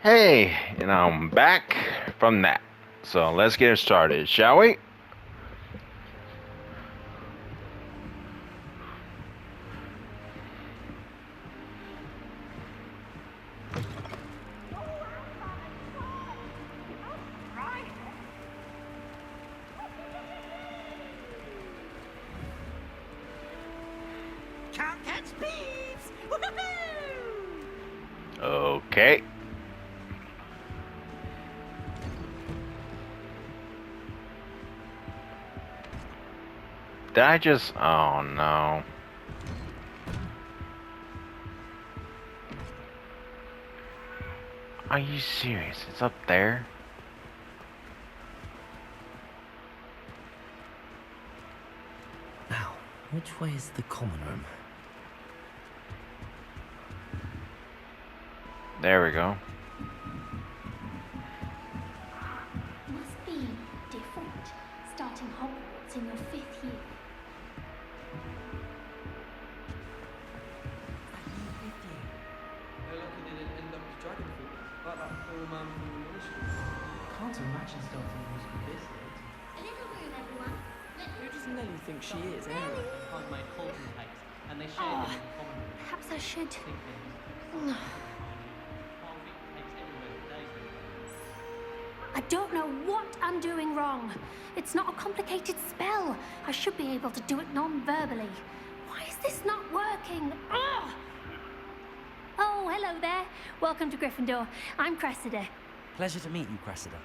Hey, and I'm back from that. So let's get started, shall we? Can't catch thieves! Woohoo! Okay. Did I just... Oh no. Are you serious? It's up there? Now, which way is the common room? There we go. Must be different, starting Hogwarts in your 5th year. They're lucky they didn't end up with Dragonfall, like that poor man from the ministry. Can't imagine starting a musical this late. A little room, everyone. Who does Nelly think she is, anyway? Handmade Colton cakes, and they shared them in the common room. Perhaps I should. Think things. Can't eat cakes everywhere for days. I don't know what I'm doing wrong. It's not a complicated spell. I should be able to do it non-verbally. Why is this not working? Ugh! Oh, hello there. Welcome to Gryffindor. I'm Cressida. Pleasure to meet you, Cressida.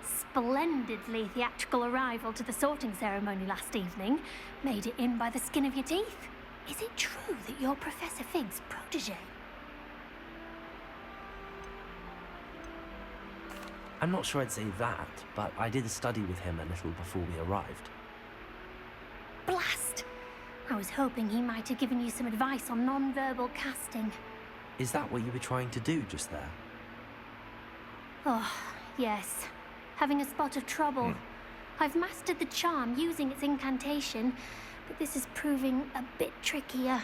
Splendidly theatrical arrival to the sorting ceremony last evening. Made it in by the skin of your teeth. Is it true that you're Professor Fig's protege? I'm not sure I'd say that, but I did study with him a little before we arrived. Blast! I was hoping he might have given you some advice on non-verbal casting. Is that what you were trying to do just there? Oh, yes. Having a spot of trouble. I've mastered the charm using its incantation, but this is proving a bit trickier.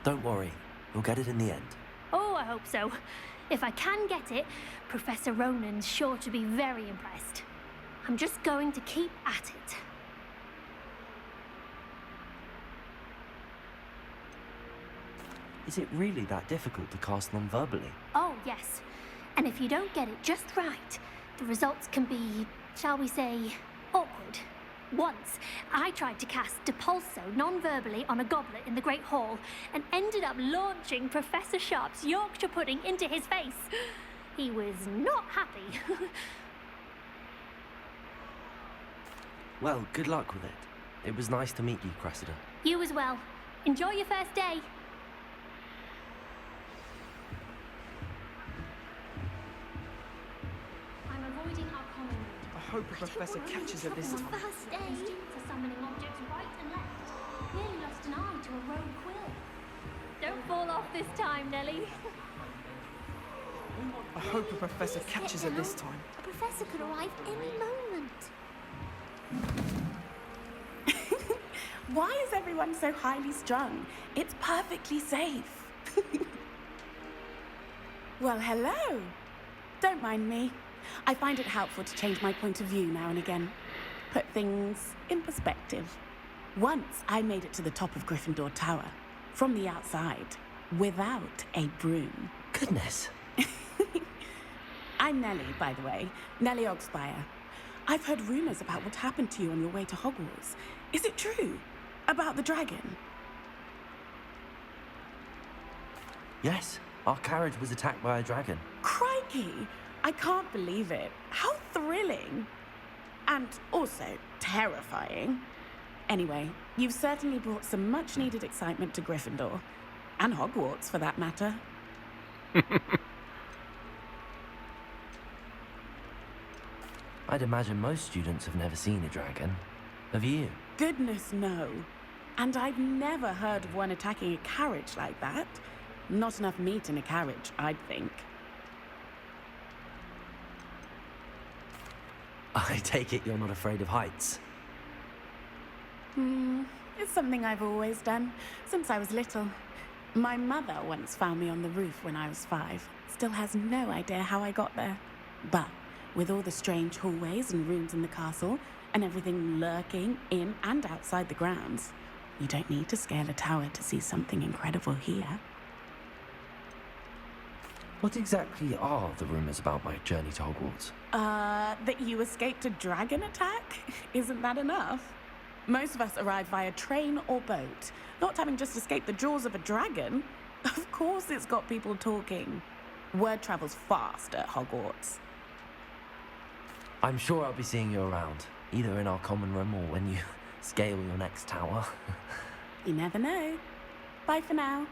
Don't worry, you'll get it in the end. Oh, I hope so. If I can get it, Professor Ronan's sure to be very impressed. I'm just going to keep at it. Is it really that difficult to cast non-verbally? Oh, yes. And if you don't get it just right, the results can be, shall we say, awkward. Once, I tried to cast Depulso non-verbally on a goblet in the Great Hall and ended up launching Professor Sharp's Yorkshire pudding into his face. He was not happy. Well, good luck with it. It was nice to meet you, Cressida. You as well. Enjoy your first day. I'm avoiding our common room. I hope the professor catches her this time. First day. Students are summoning objects right and left. Nearly lost an eye to a rogue quill. Don't fall off this time, Nellie. I hope the professor catches her this time. A professor could arrive any moment. Why is everyone so highly strung? It's perfectly safe. Well, hello. Don't mind me. I find it helpful to change my point of view now and again. Put things in perspective. Once I made it to the top of Gryffindor Tower, from the outside, without a broom. Goodness. I'm Nellie, by the way. Nellie Ogspire. I've heard rumors about what happened to you on your way to Hogwarts. Is it true? About the dragon? Yes, our carriage was attacked by a dragon. Crikey! I can't believe it. How thrilling! And also terrifying. Anyway, you've certainly brought some much-needed excitement to Gryffindor. And Hogwarts, for that matter. I'd imagine most students have never seen a dragon. Have you? Goodness, no. And I've never heard of one attacking a carriage like that. Not enough meat in a carriage, I'd think. I take it you're not afraid of heights. It's something I've always done, since I was little. My mother once found me on the roof when I was 5. Still has no idea how I got there. But with all the strange hallways and rooms in the castle, and everything lurking in and outside the grounds, you don't need to scale a tower to see something incredible here. What exactly are the rumours about my journey to Hogwarts? That you escaped a dragon attack? Isn't that enough? Most of us arrive via train or boat, not having just escaped the jaws of a dragon. Of course it's got people talking. Word travels fast at Hogwarts. I'm sure I'll be seeing you around, either in our common room or when you scale your next tower. You never know. Bye for now.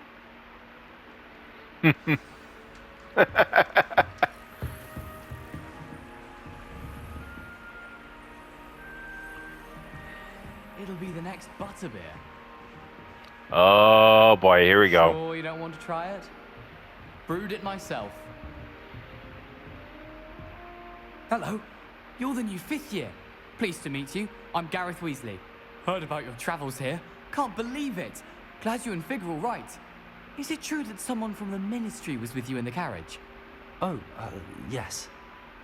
It'll be the next butterbeer. Oh boy, here we go. Sure you don't want to try it? Brewed it myself. Hello, you're the new 5th year. Pleased to meet you. I'm Gareth Weasley. Heard about your travels here. Can't believe it. Glad you and Fig are all right. Is it true that someone from the Ministry was with you in the carriage? Oh, yes.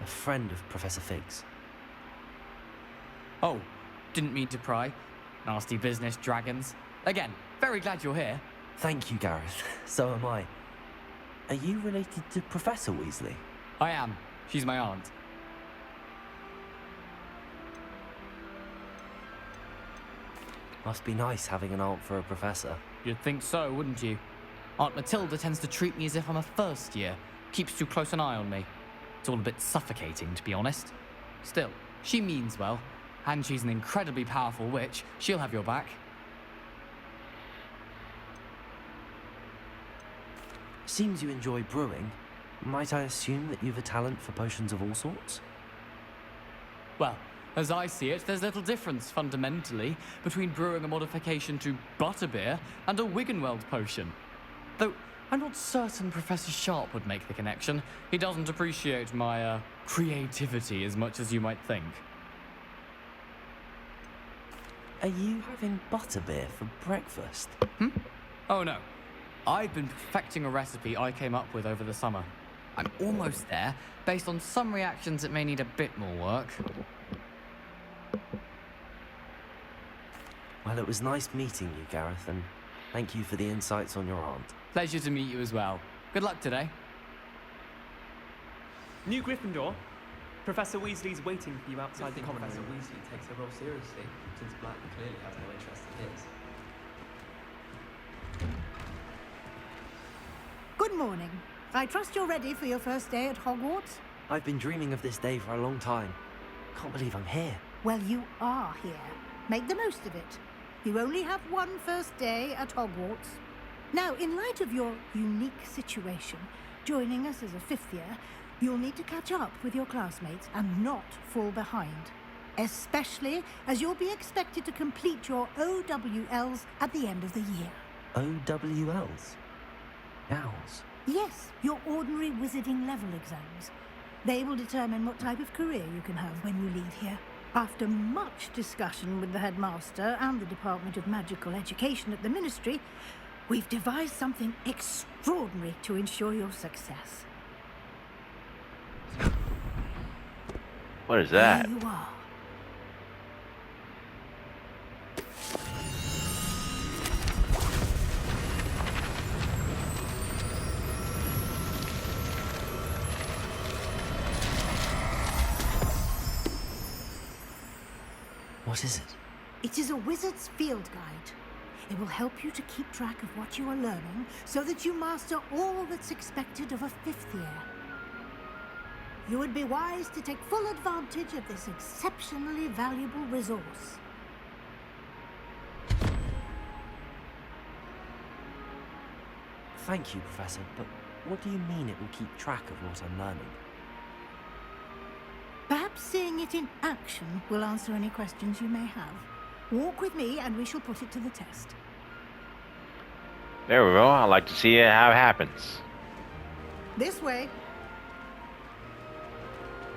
A friend of Professor Fig's. Oh, didn't mean to pry. Nasty business, dragons. Again, very glad you're here. Thank you, Gareth. So am I. Are you related to Professor Weasley? I am. She's my aunt. Must be nice having an aunt for a professor. You'd think so, wouldn't you? Aunt Matilda tends to treat me as if I'm a first year. Keeps too close an eye on me. It's all a bit suffocating, to be honest. Still, she means well. And she's an incredibly powerful witch. She'll have your back. Seems you enjoy brewing. Might I assume that you've a talent for potions of all sorts? Well, as I see it, there's little difference, fundamentally, between brewing a modification to butterbeer and a Wiggenweld potion. Though, I'm not certain Professor Sharp would make the connection. He doesn't appreciate my, creativity as much as you might think. Are you having butterbeer for breakfast? Oh no. I've been perfecting a recipe I came up with over the summer. I'm almost there. Based on some reactions, it may need a bit more work. Well, it was nice meeting you, Gareth, and thank you for the insights on your aunt. Pleasure to meet you as well. Good luck today. New Gryffindor. Professor Weasley's waiting for you outside the common Professor room. Weasley takes her role seriously, since Black clearly has no interest in his. Good morning. I trust you're ready for your first day at Hogwarts? I've been dreaming of this day for a long time. Can't believe I'm here. Well, you are here. Make the most of it. You only have one first day at Hogwarts. Now, in light of your unique situation, joining us as a 5th year, you'll need to catch up with your classmates and not fall behind. Especially as you'll be expected to complete your OWLs at the end of the year. OWLs? Owls? Yes, your ordinary wizarding level exams. They will determine what type of career you can have when you leave here. After much discussion with the headmaster and the Department of Magical Education at the Ministry, we've devised something extraordinary to ensure your success. What is that? Here you are. What is it? It is a wizard's field guide. It will help you to keep track of what you are learning so that you master all that's expected of a 5th year. You would be wise to take full advantage of this exceptionally valuable resource. Thank you, Professor, but what do you mean it will keep track of what I'm learning? Perhaps seeing it in action will answer any questions you may have. Walk with me and we shall put it to the test. There we go. I'd like to see how it happens. This way.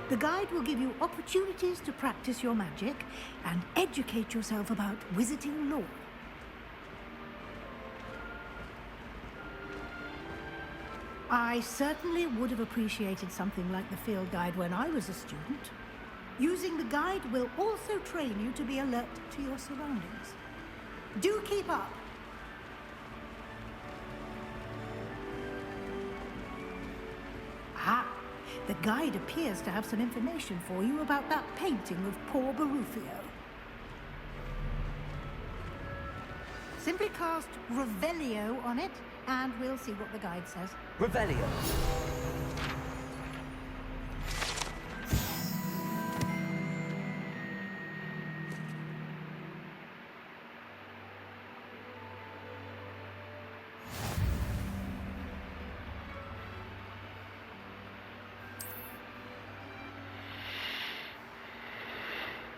The guide will give you opportunities to practice your magic and educate yourself about wizarding lore. I certainly would have appreciated something like the field guide when I was a student. Using the guide will also train you to be alert to your surroundings. Do keep up! Ah, the guide appears to have some information for you about that painting of poor Barufio. Simply cast Revelio on it, and we'll see what the guide says. Revelio.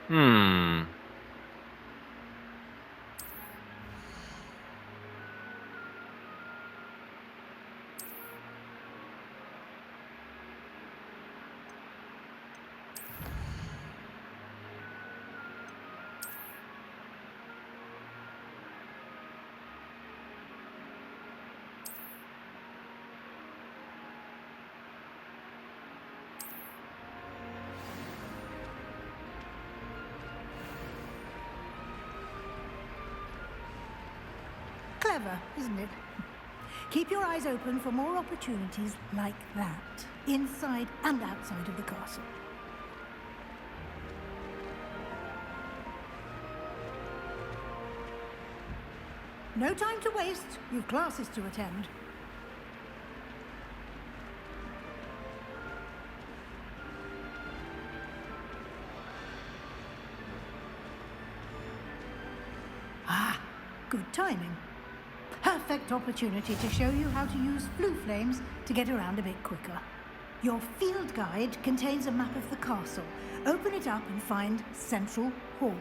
Hmm. Clever, isn't it? Keep your eyes open for more opportunities like that, inside and outside of the castle. No time to waste. You've classes to attend. Ah, good timing. Perfect opportunity to show you how to use flue flames to get around a bit quicker. Your field guide contains a map of the castle. Open it up and find Central Hall.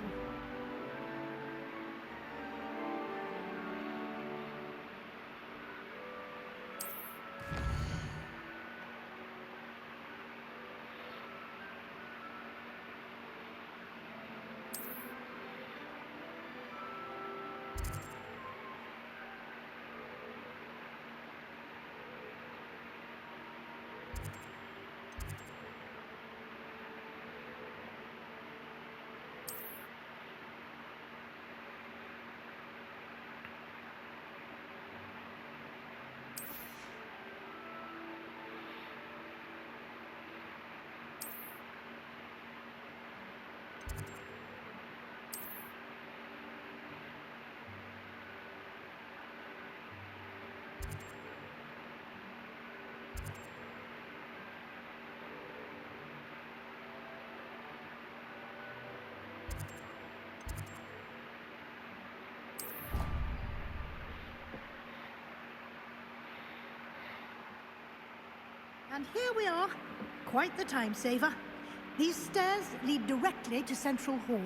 And here we are. Quite the time saver. These stairs lead directly to Central Hall.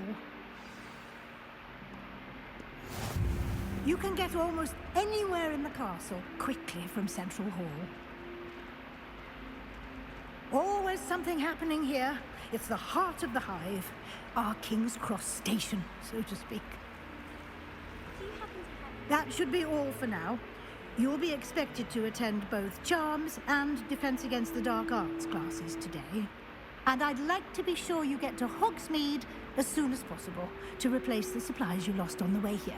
You can get almost anywhere in the castle quickly from Central Hall. Always something happening here. It's the heart of the hive. Our King's Cross station, so to speak. That should be all for now. You'll be expected to attend both Charms and Defense Against the Dark Arts classes today. And I'd like to be sure you get to Hogsmeade as soon as possible to replace the supplies you lost on the way here.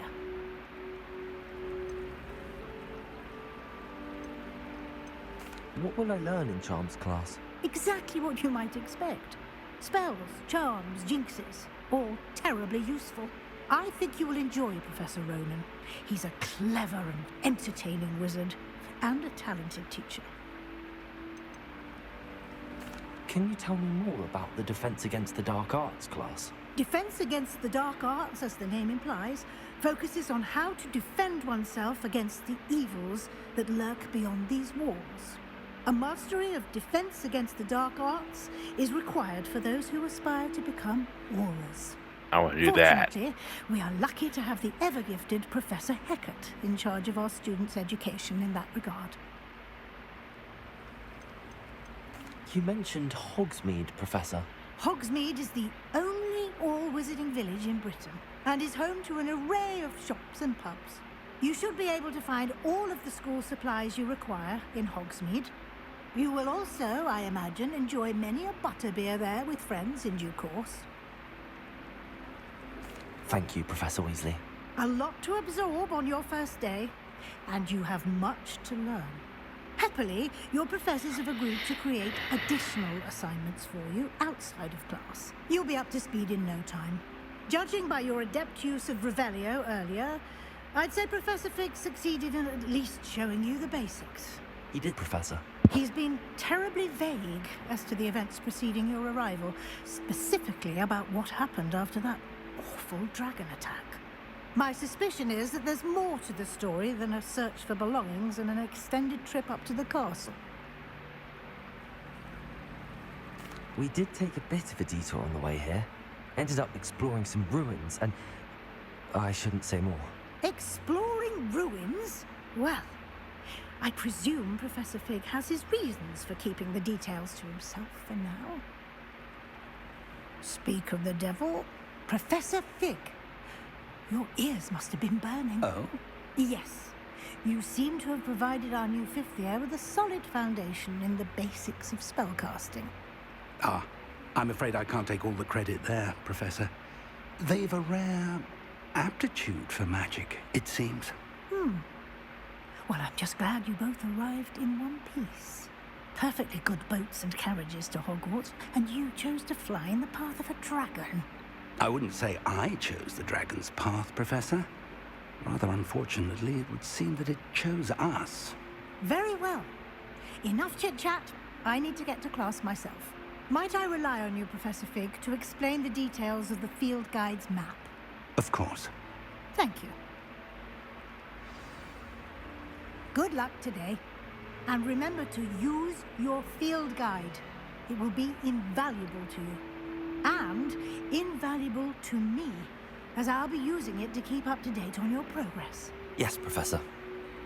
What will I learn in Charms class? Exactly what you might expect. Spells, charms, jinxes, all terribly useful. I think you will enjoy Professor Ronan. He's a clever and entertaining wizard, and a talented teacher. Can you tell me more about the Defense Against the Dark Arts class? Defense Against the Dark Arts, as the name implies, focuses on how to defend oneself against the evils that lurk beyond these walls. A mastery of Defense Against the Dark Arts is required for those who aspire to become Aurors. I want to do that. Fortunately, we are lucky to have the ever-gifted Professor Hecat in charge of our students' education in that regard. You mentioned Hogsmeade, Professor. Hogsmeade is the only all-wizarding village in Britain and is home to an array of shops and pubs. You should be able to find all of the school supplies you require in Hogsmeade, You will also, I imagine, enjoy many a butterbeer there with friends in due course. Thank you, Professor Weasley. A lot to absorb on your first day, and you have much to learn. Happily, your professors have agreed to create additional assignments for you outside of class. You'll be up to speed in no time. Judging by your adept use of Revelio earlier, I'd say Professor Fig succeeded in at least showing you the basics. He did, Professor. He's been terribly vague as to the events preceding your arrival, specifically about what happened after that awful dragon attack. My suspicion is that there's more to the story than a search for belongings and an extended trip up to the castle. We did take a bit of a detour on the way here. Ended up exploring some ruins and... I shouldn't say more. Exploring ruins? Well, I presume Professor Fig has his reasons for keeping the details to himself for now. Speak of the devil, Professor Fig. Your ears must have been burning. Oh? Yes. You seem to have provided our new fifth year with a solid foundation in the basics of spellcasting. Ah, I'm afraid I can't take all the credit there, Professor. They've a rare aptitude for magic, it seems. Well, I'm just glad you both arrived in one piece. Perfectly good boats and carriages to Hogwarts, and you chose to fly in the path of a dragon. I wouldn't say I chose the dragon's path, Professor. Rather unfortunately, it would seem that it chose us. Very well. Enough chit-chat. I need to get to class myself. Might I rely on you, Professor Fig, to explain the details of the field guide's map? Of course. Thank you. Good luck today. And remember to use your field guide. It will be invaluable to you. And invaluable to me, as I'll be using it to keep up to date on your progress. Yes, Professor.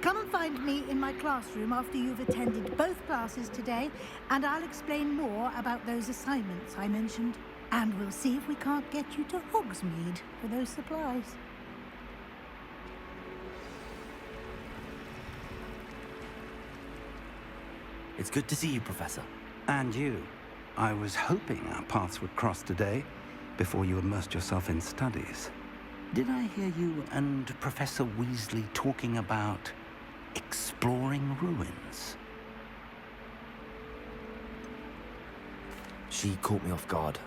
Come and find me in my classroom after you've attended both classes today, and I'll explain more about those assignments I mentioned. And we'll see if we can't get you to Hogsmeade for those supplies. It's good to see you, Professor. And you. I was hoping our paths would cross today, before you immersed yourself in studies. Did I hear you and Professor Weasley talking about exploring ruins? She caught me off guard.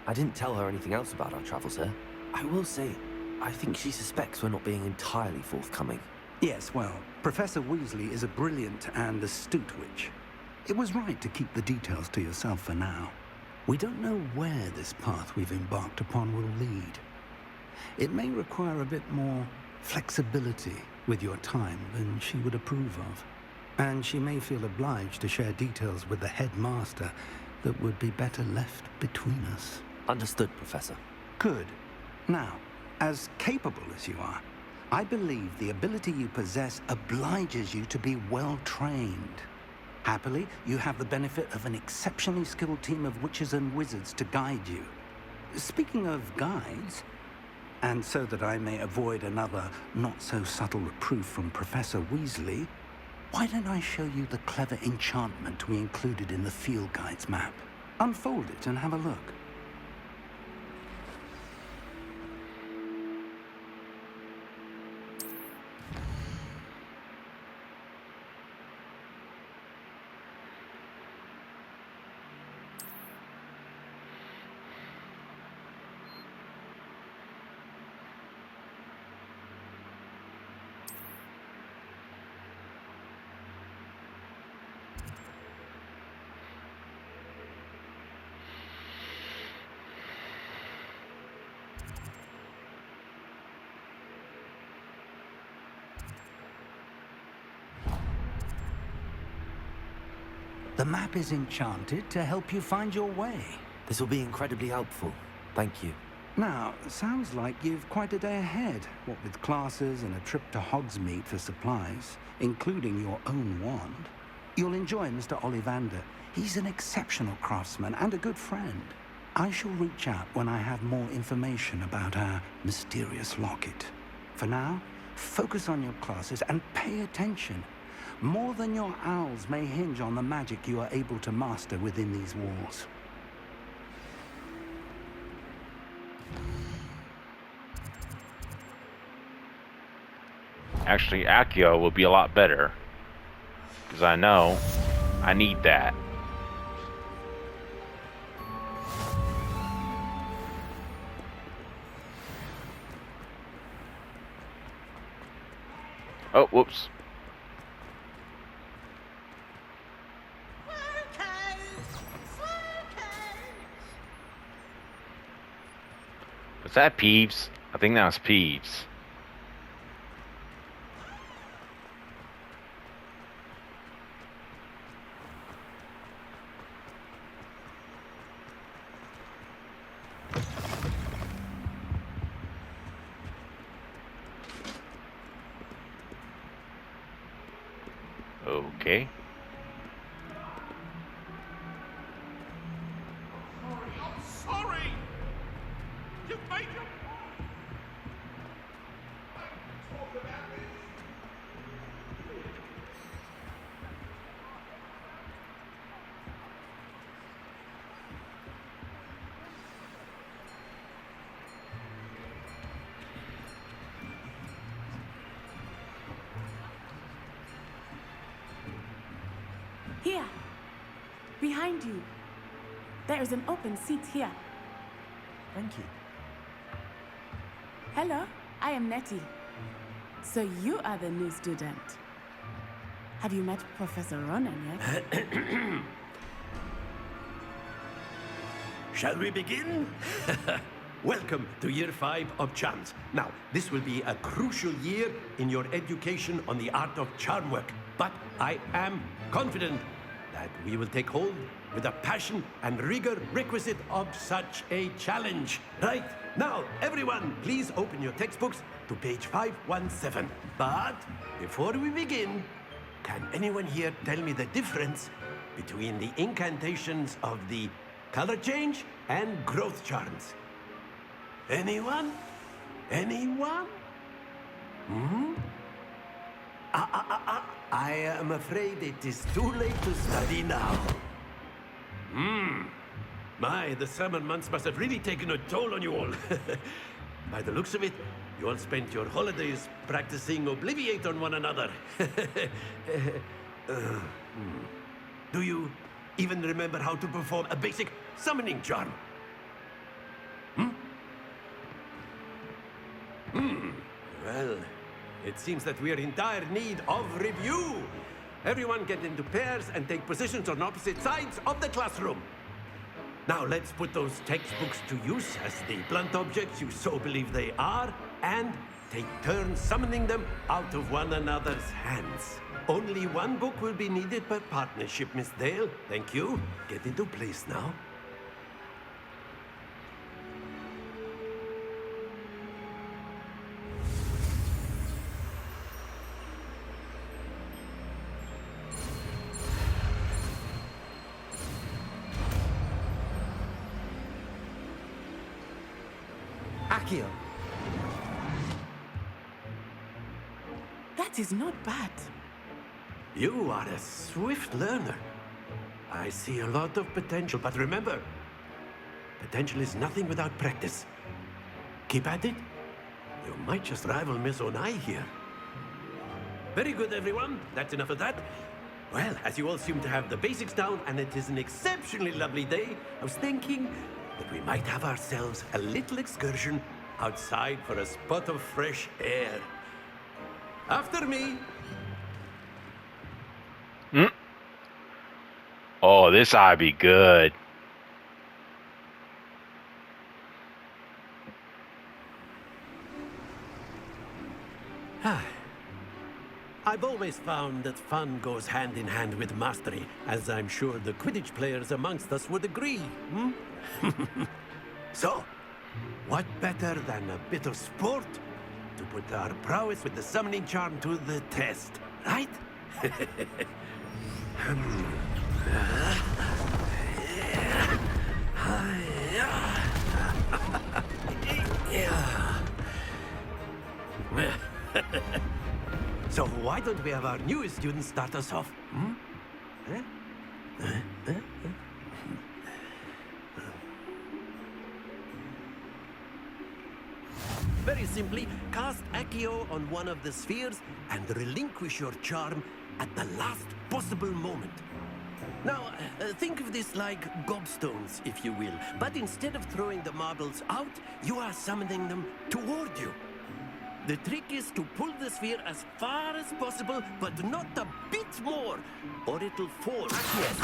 I didn't tell her anything else about our travels here. I will say, I think she suspects we're not being entirely forthcoming. Yes, well, Professor Weasley is a brilliant and astute witch. It was right to keep the details to yourself for now. We don't know where this path we've embarked upon will lead. It may require a bit more flexibility with your time than she would approve of. And she may feel obliged to share details with the headmaster that would be better left between us. Understood, Professor. Good. Now, as capable as you are, I believe the ability you possess obliges you to be well trained. Happily, you have the benefit of an exceptionally skilled team of witches and wizards to guide you. Speaking of guides, and so that I may avoid another not-so-subtle reproof from Professor Weasley, why don't I show you the clever enchantment we included in the field guide's map? Unfold it and have a look. The map is enchanted to help you find your way. This will be incredibly helpful. Thank you. Now, sounds like you've quite a day ahead, what with classes and a trip to Hogsmeade for supplies, including your own wand. You'll enjoy Mr. Ollivander. He's an exceptional craftsman and a good friend. I shall reach out when I have more information about our mysterious locket. For now, focus on your classes and pay attention. More than your owls may hinge on the magic you are able to master within these walls. Actually, Accio will be a lot better. Because I know I need that. Oh, whoops. Was that Peeves? I think that was Peeves. Okay. I'm sorry! You've made your... Talk about this. Here. Behind you. There is an open seat here. Thank you. Hello, I am Nettie. So you are the new student. Have you met Professor Ronan yet? Shall we begin? Welcome to Year 5 of Charms. Now, this will be a crucial year in your education on the art of charm work. But I am confident that we will take hold with the passion and rigor requisite of such a challenge. Right, now, everyone, please open your textbooks to page 517. But before we begin, can anyone here tell me the difference between the incantations of the color change and growth charms? Anyone? Anyone? Hmm? I am afraid it is too late to study now. My, the summer months must have really taken a toll on you all. By the looks of it, you all spent your holidays practicing Obliviate on one another. Do you even remember how to perform a basic summoning charm? Well, it seems that we are in dire need of review. Everyone get into pairs and take positions on opposite sides of the classroom. Now let's put those textbooks to use as the blunt objects you so believe they are, and take turns summoning them out of one another's hands. Only one book will be needed per partnership, Miss Dale. Thank you. Get into place now. Accio. That is not bad. You are a swift learner. I see a lot of potential, but remember, potential is nothing without practice. Keep at it. You might just rival Miss Onai here. Very good, everyone. That's enough of that. Well, as you all seem to have the basics down, and it is an exceptionally lovely day, I was thinking that we might have ourselves a little excursion outside for a spot of fresh air. After me. Oh, this ought to be good. I've always found that fun goes hand in hand with mastery, as I'm sure the Quidditch players amongst us would agree. So, what better than a bit of sport to put our prowess with the summoning charm to the test, right? So why don't we have our newest student start us off? Hmm? Very simply, cast Accio on one of the spheres and relinquish your charm at the last possible moment. Now, think of this like gobstones, if you will. But instead of throwing the marbles out, you are summoning them toward you. The trick is to pull the sphere as far as possible, but not a bit more, or it'll fall. Yes.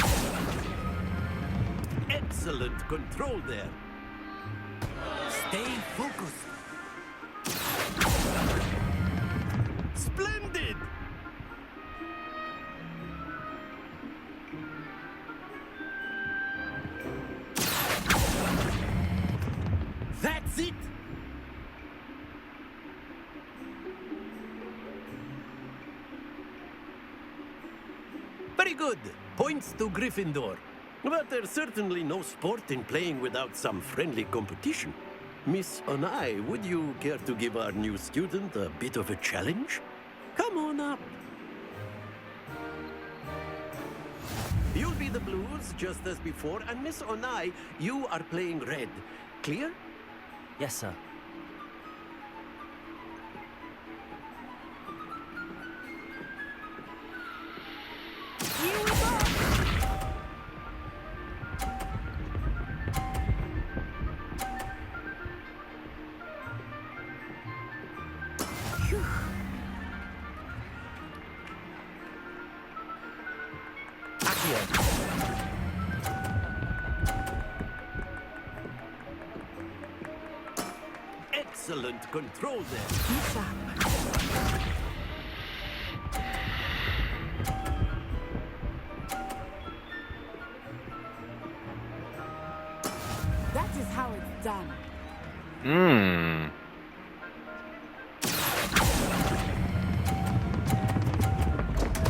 Excellent control there. Stay focused. Splendid! That's it! Very good. Points to Gryffindor. But there's certainly no sport in playing without some friendly competition. Miss Onai, would you care to give our new student a bit of a challenge? Come on up. You'll be the blues, just as before, and Miss Onai, you are playing red. Clear? Yes, sir. Here we go! Phew. Excellent control there. Be sharp. That is how it's done. Hmm.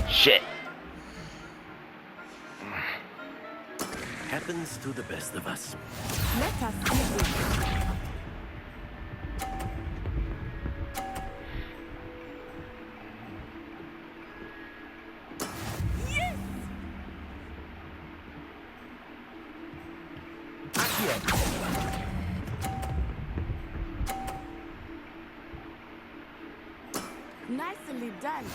Shit. Happens to the best of us. Let us see this. Yes! Nicely done.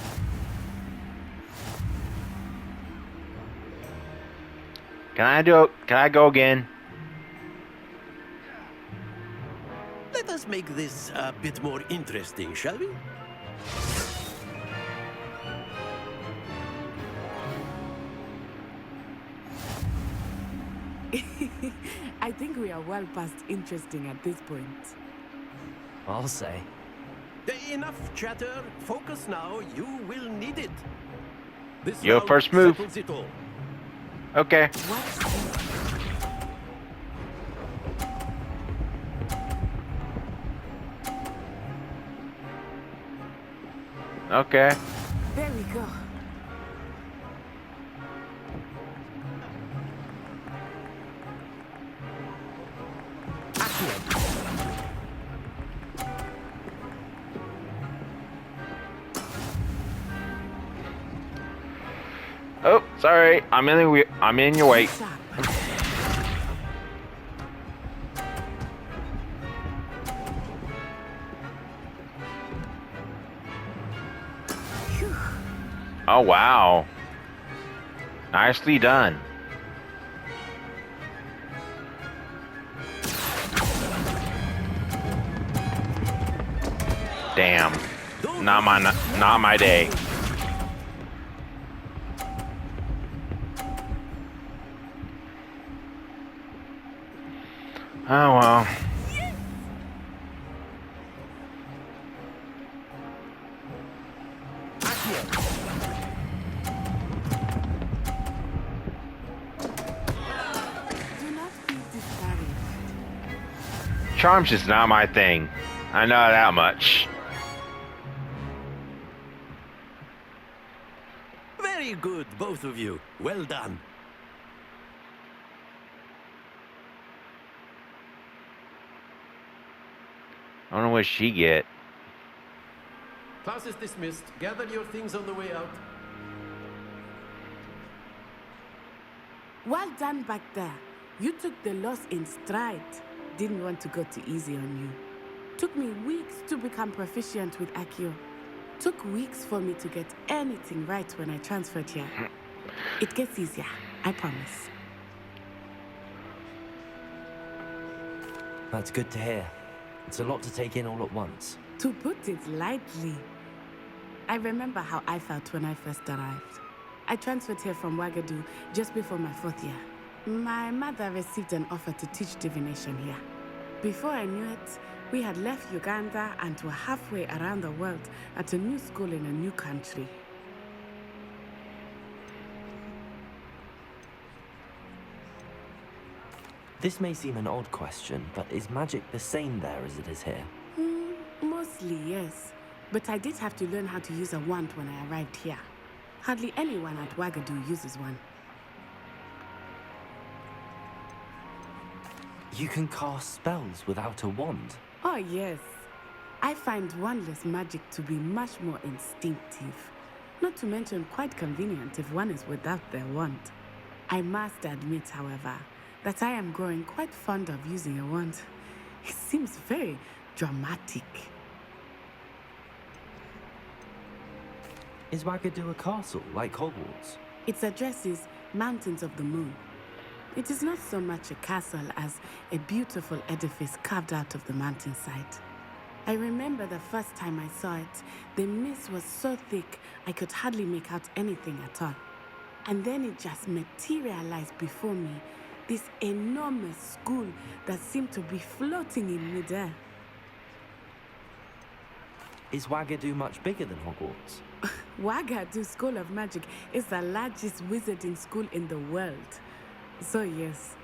Can I go again? Let us make this a bit more interesting, shall we? I think we are well past interesting at this point. I'll say. Enough chatter. Focus now. You will need it. This Your round first move. settles it all. Okay. Watch this. Okay. There we go. Oh, sorry. I'm in your way. Sharp. Phew. Oh wow. Nicely done. Damn. Not my day. Oh well. Do not be discouraged. Charm's just not my thing. I know that much. Very good, both of you. Well done. I don't know what she get. Class is dismissed. Gather your things on the way out. Well done back there. You took the loss in stride. Didn't want to go too easy on you. Took me weeks to become proficient with Accio. Took weeks for me to get anything right when I transferred here. It gets easier, I promise. That's good to hear. It's a lot to take in all at once. To put it lightly, I remember how I felt when I first arrived. I transferred here from Wagadu just before my 4th year. My mother received an offer to teach divination here. Before I knew it, we had left Uganda and were halfway around the world at a new school in a new country. This may seem an odd question, but is magic the same there as it is here? Mostly, yes. But I did have to learn how to use a wand when I arrived here. Hardly anyone at Wagadu uses one. You can cast spells without a wand? Oh, yes. I find wandless magic to be much more instinctive. Not to mention quite convenient if one is without their wand. I must admit, however, that I am growing quite fond of using a wand. It seems very dramatic. Is Wagadu a castle, like Hogwarts? Its address is Mountains of the Moon. It is not so much a castle as a beautiful edifice carved out of the mountainside. I remember the first time I saw it, the mist was so thick I could hardly make out anything at all. And then it just materialized before me, this enormous school that seemed to be floating in midair. Is Wagadu much bigger than Hogwarts? Wagadu School of Magic is the largest wizarding school in the world. So yes,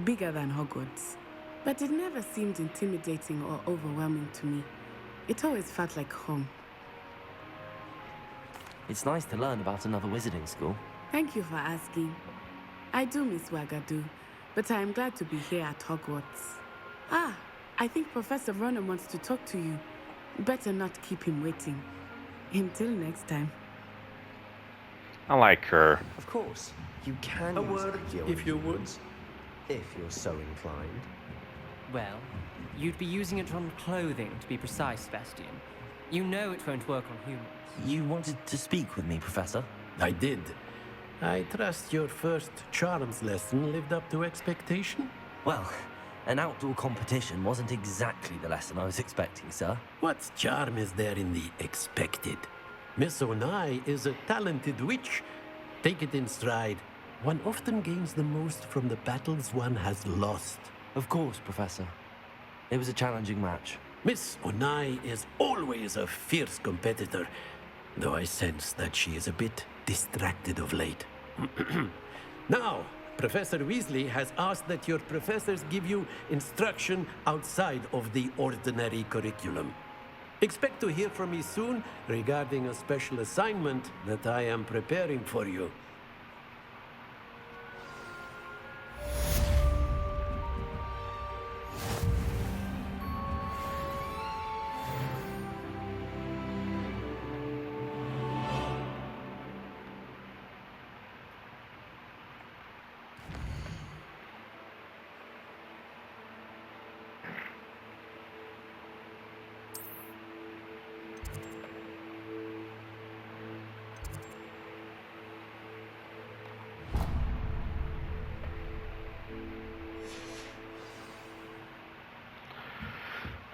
bigger than Hogwarts. But it never seemed intimidating or overwhelming to me. It always felt like home. It's nice to learn about another wizarding school. Thank you for asking. I do miss Wagadu, but I am glad to be here at Hogwarts. Ah, I think Professor Ronan wants to talk to you. Better not keep him waiting. Until next time. I like her. Of course, you can A use word, Accio if you would. influence, if you're so inclined. Well, you'd be using it on clothing, to be precise, Sebastian. You know it won't work on humans. You wanted to speak with me, Professor? I did. I trust your first charms lesson lived up to expectation? Well, an outdoor competition wasn't exactly the lesson I was expecting, sir. What charm is there in the expected? Miss Onai is a talented witch. Take it in stride. One often gains the most from the battles one has lost. Of course, Professor. It was a challenging match. Miss Onai is always a fierce competitor, though I sense that she is a bit distracted of late. Now, Professor Weasley has asked that your professors give you instruction outside of the ordinary curriculum. Expect to hear from me soon regarding a special assignment that I am preparing for you.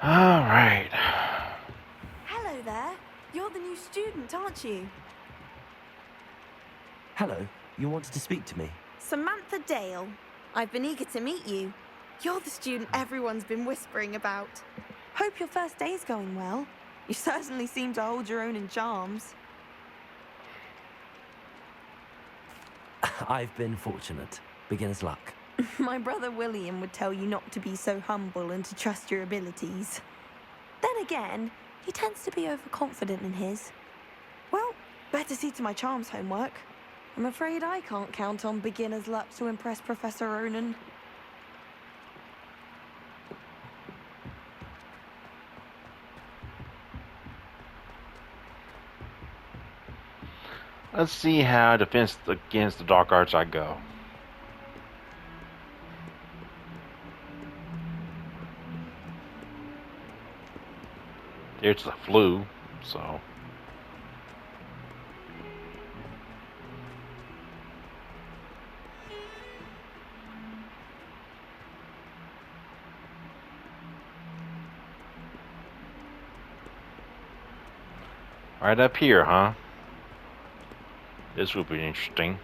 All right. Hello there. You're the new student, aren't you? Hello, you wanted to speak to me? Samantha Dale. I've been eager to meet you. You're the student everyone's been whispering about. Hope your first day's going well. You certainly seem to hold your own in charms. I've been fortunate. Beginner's luck. My brother William would tell you not to be so humble and to trust your abilities. Then again, he tends to be overconfident in his. Well, better see to my charms homework. I'm afraid I can't count on beginner's luck to impress Professor Ronan. Let's see how defense against the dark arts I go. There's the flu, so. Right up here, huh? This would be interesting.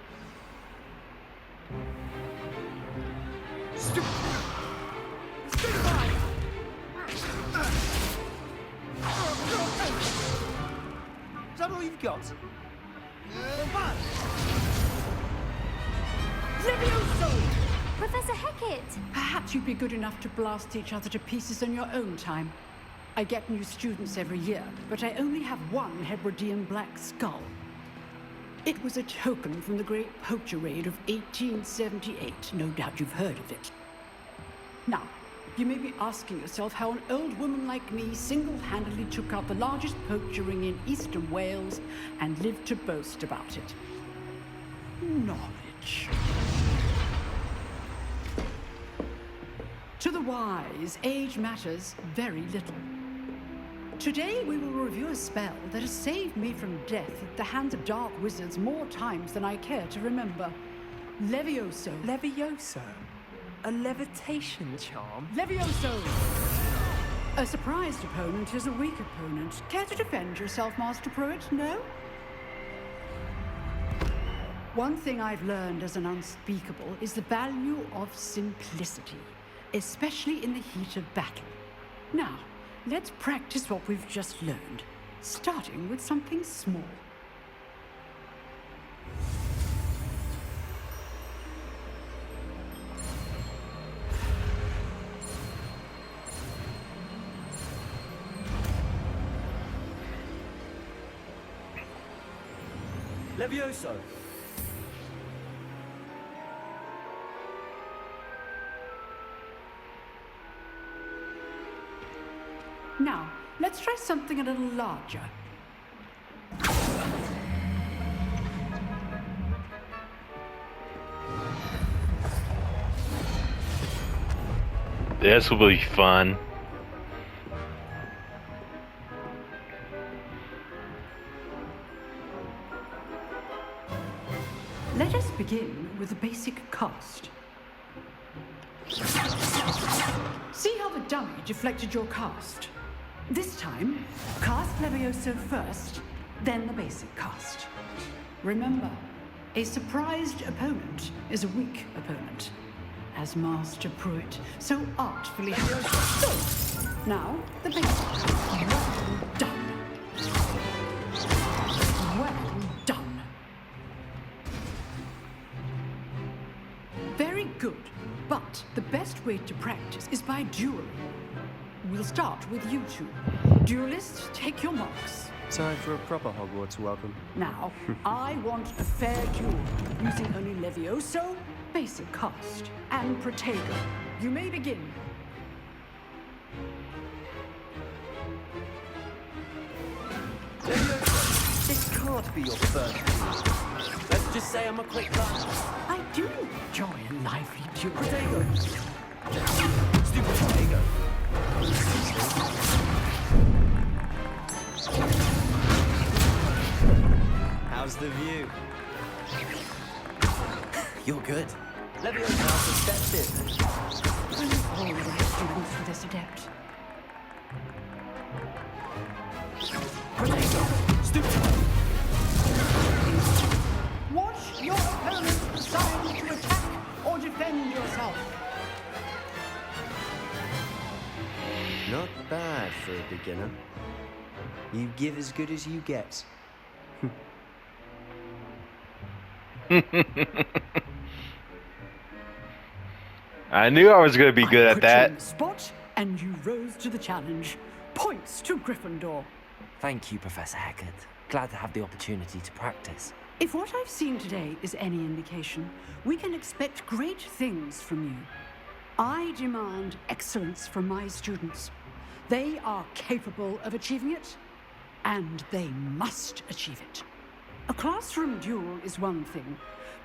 Is that all you've got? Levioso! Professor Hecat! Perhaps you'd be good enough to blast each other to pieces on your own time. I get new students every year, but I only have one Hebridean black skull. It was a token from the Great Poacher Raid of 1878. No doubt you've heard of it. Now, you may be asking yourself how an old woman like me single-handedly took out the largest poacher ring in eastern Wales and lived to boast about it. Knowledge. To the wise, age matters very little. Today we will review a spell that has saved me from death at the hands of dark wizards more times than I care to remember. Levioso. Levioso? A levitation charm? Levioso! A surprised opponent is a weak opponent. Care to defend yourself, Master Pruitt? No? One thing I've learned as an unspeakable is the value of simplicity, especially in the heat of battle. Now, let's practice what we've just learned, starting with something small. Levioso! Now, let's try something a little larger. This will be fun. Let us begin with a basic cast. See how the dummy deflected your cast? This time, cast Levioso first, then the basic cast. Remember, a surprised opponent is a weak opponent. As Master Pruitt so artfully... So, now, the basic. Well done. Well done. Very good, but the best way to practice is by dueling. We'll start with you two. Duelists, take your marks. Time for a proper Hogwarts welcome. Now, I want a fair duel, using only Levioso, basic cast, and Protego. You may begin. Levioso, this can't be your first duel. Let's just say I'm a quick learner. I do enjoy a lively duel. Protego! Stupid Protego! How's the view? You're good. Leviosa perspective. All the students for this adept. Protego! Stupid! Watch your opponent decide to attack or defend yourself. Not bad for a beginner. You give as good as you get. I knew I was going to be good at I put you on that. the spot, and you rose to the challenge. Points to Gryffindor. Thank you, Professor Hecat. Glad to have the opportunity to practice. If what I've seen today is any indication, we can expect great things from you. I demand excellence from my students. They are capable of achieving it, and they must achieve it. A classroom duel is one thing,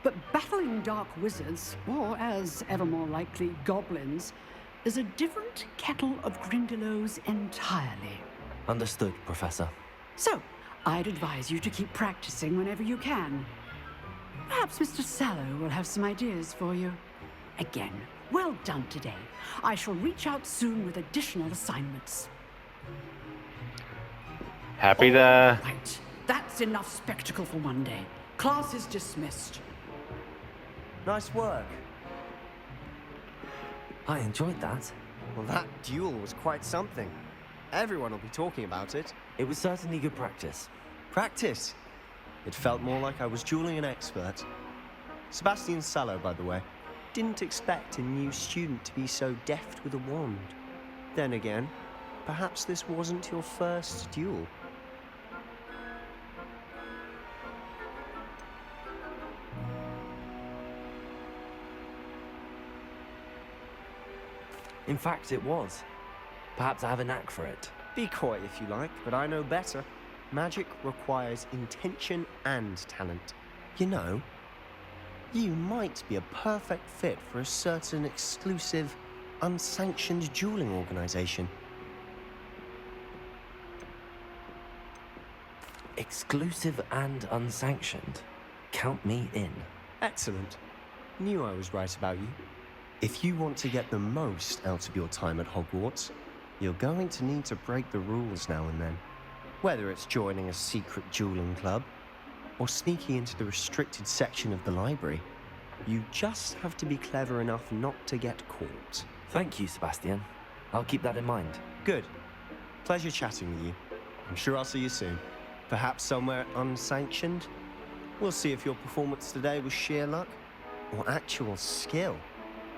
but battling dark wizards, or as ever more likely, goblins, is a different kettle of Grindylows entirely. Understood, Professor. So, I'd advise you to keep practicing whenever you can. Perhaps Mr. Sallow will have some ideas for you. Again, well done today. I shall reach out soon with additional assignments. Happy to... Right, that's enough spectacle for one day. Class is dismissed. Nice work. I enjoyed that. Well, that duel was quite something. Everyone will be talking about it. It was certainly good practice. Practice? It felt more like I was dueling an expert. Sebastian Sallow, by the way. Didn't expect a new student to be so deft with a wand. Then again, perhaps this wasn't your first duel. In fact, it was. Perhaps I have a knack for it. Be coy if you like, but I know better. Magic requires intention and talent. You know, you might be a perfect fit for a certain exclusive, unsanctioned dueling organization. Exclusive and unsanctioned. Count me in. Excellent. Knew I was right about you. If you want to get the most out of your time at Hogwarts, you're going to need to break the rules now and then. Whether it's joining a secret dueling club, or sneaking into the restricted section of the library, you just have to be clever enough not to get caught. Thank you, Sebastian. I'll keep that in mind. Good. Pleasure chatting with you. I'm sure I'll see you soon. Perhaps somewhere unsanctioned? We'll see if your performance today was sheer luck, or actual skill.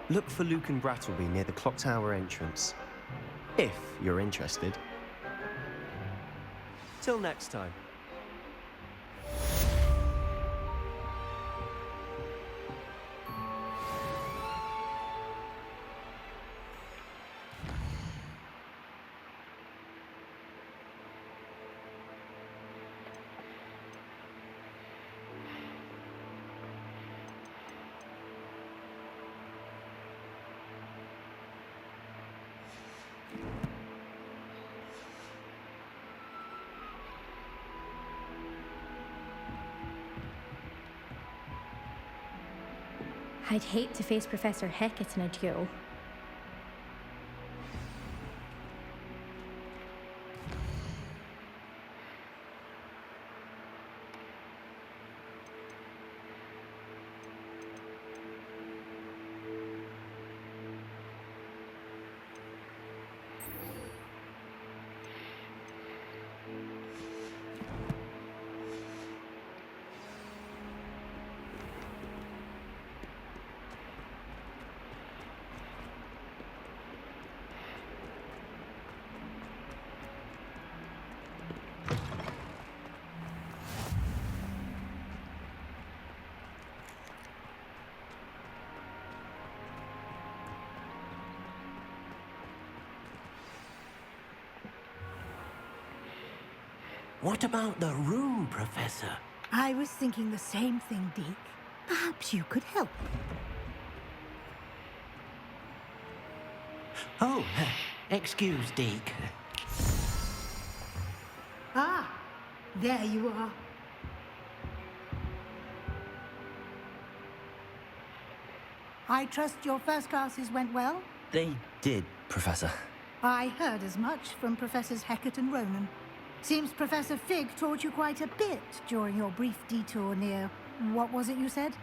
Look for Luke and Brattleby near the clock tower entrance. If you're interested. Till next time. I'd hate to face Professor Hecat in a duel. What about the room, Professor? I was thinking the same thing, Deke. Perhaps you could help. Oh, excuse, Deke. Ah, there you are. I trust your first classes went well? They did, Professor. I heard as much from Professors Hecat and Ronan. Seems Professor Fig taught you quite a bit during your brief detour near... what was it you said?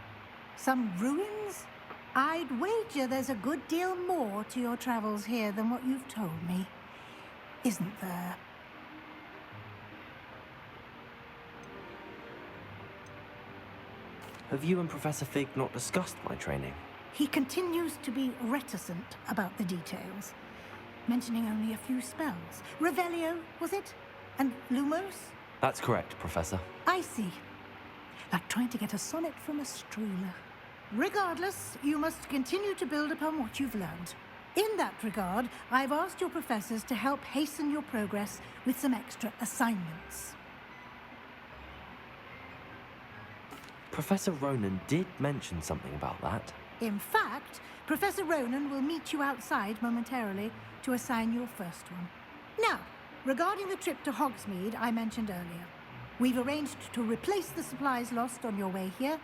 Some ruins? I'd wager there's a good deal more to your travels here than what you've told me. Isn't there? Have you and Professor Fig not discussed my training? He continues to be reticent about the details, mentioning only a few spells. Revelio, was it? And Lumos? That's correct, Professor. I see. Like trying to get a sonnet from a Strula. Regardless, you must continue to build upon what you've learned. In that regard, I've asked your professors to help hasten your progress with some extra assignments. Professor Ronan did mention something about that. In fact, Professor Ronan will meet you outside momentarily to assign your first one. Now, regarding the trip to Hogsmeade I mentioned earlier, we've arranged to replace the supplies lost on your way here,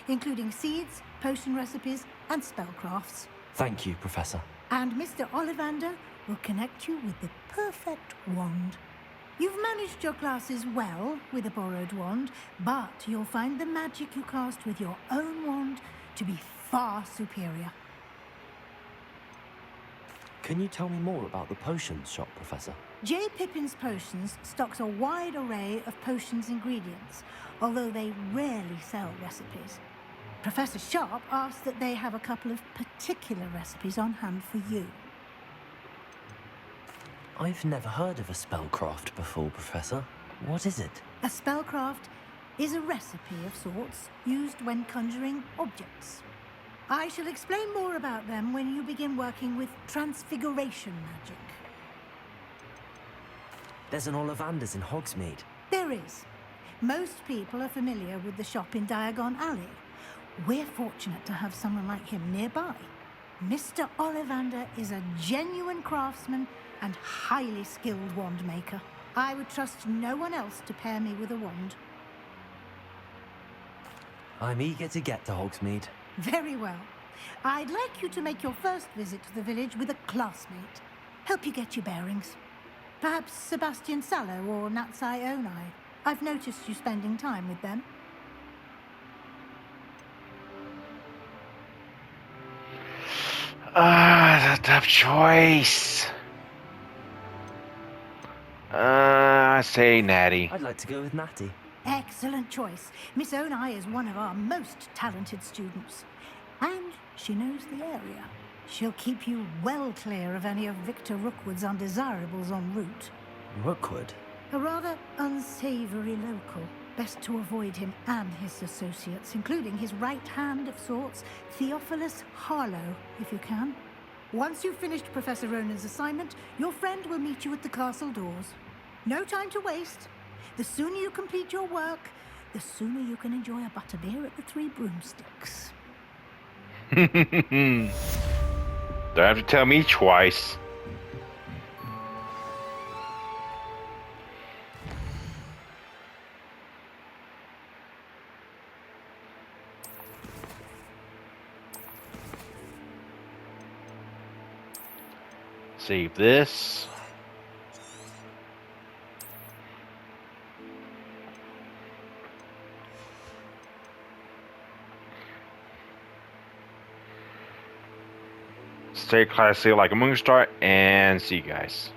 including seeds, potion recipes, and spellcrafts. Thank you, Professor. And Mr. Ollivander will connect you with the perfect wand. You've managed your classes well with a borrowed wand, but you'll find the magic you cast with your own wand to be far superior. Can you tell me more about the potions shop, Professor? J. Pippin's Potions stocks a wide array of potions ingredients, although they rarely sell recipes. Professor Sharp asks that they have a couple of particular recipes on hand for you. I've never heard of a spellcraft before, Professor. What is it? A spellcraft is a recipe of sorts used when conjuring objects. I shall explain more about them when you begin working with transfiguration magic. There's an Ollivander's in Hogsmeade. There is. Most people are familiar with the shop in Diagon Alley. We're fortunate to have someone like him nearby. Mr. Ollivander is a genuine craftsman and highly skilled wand maker. I would trust no one else to pair me with a wand. I'm eager to get to Hogsmeade. Very well. I'd like you to make your first visit to the village with a classmate. Help you get your bearings. Perhaps Sebastian Sallow or Natsai Onai. I've noticed you spending time with them. That's a tough choice. I say Natty. I'd like to go with Natty. Excellent choice. Miss Onai is one of our most talented students. And she knows the area. She'll keep you well clear of any of Victor Rookwood's undesirables en route. Rookwood? A rather unsavory local. Best to avoid him and his associates, including his right hand of sorts, Theophilus Harlow, if you can. Once you've finished Professor Ronan's assignment, your friend will meet you at the castle doors. No time to waste. The sooner you complete your work, the sooner you can enjoy a butterbeer at the Three Broomsticks. Don't have to tell me twice. Save this. Stay classy like a moonstar, and see you guys.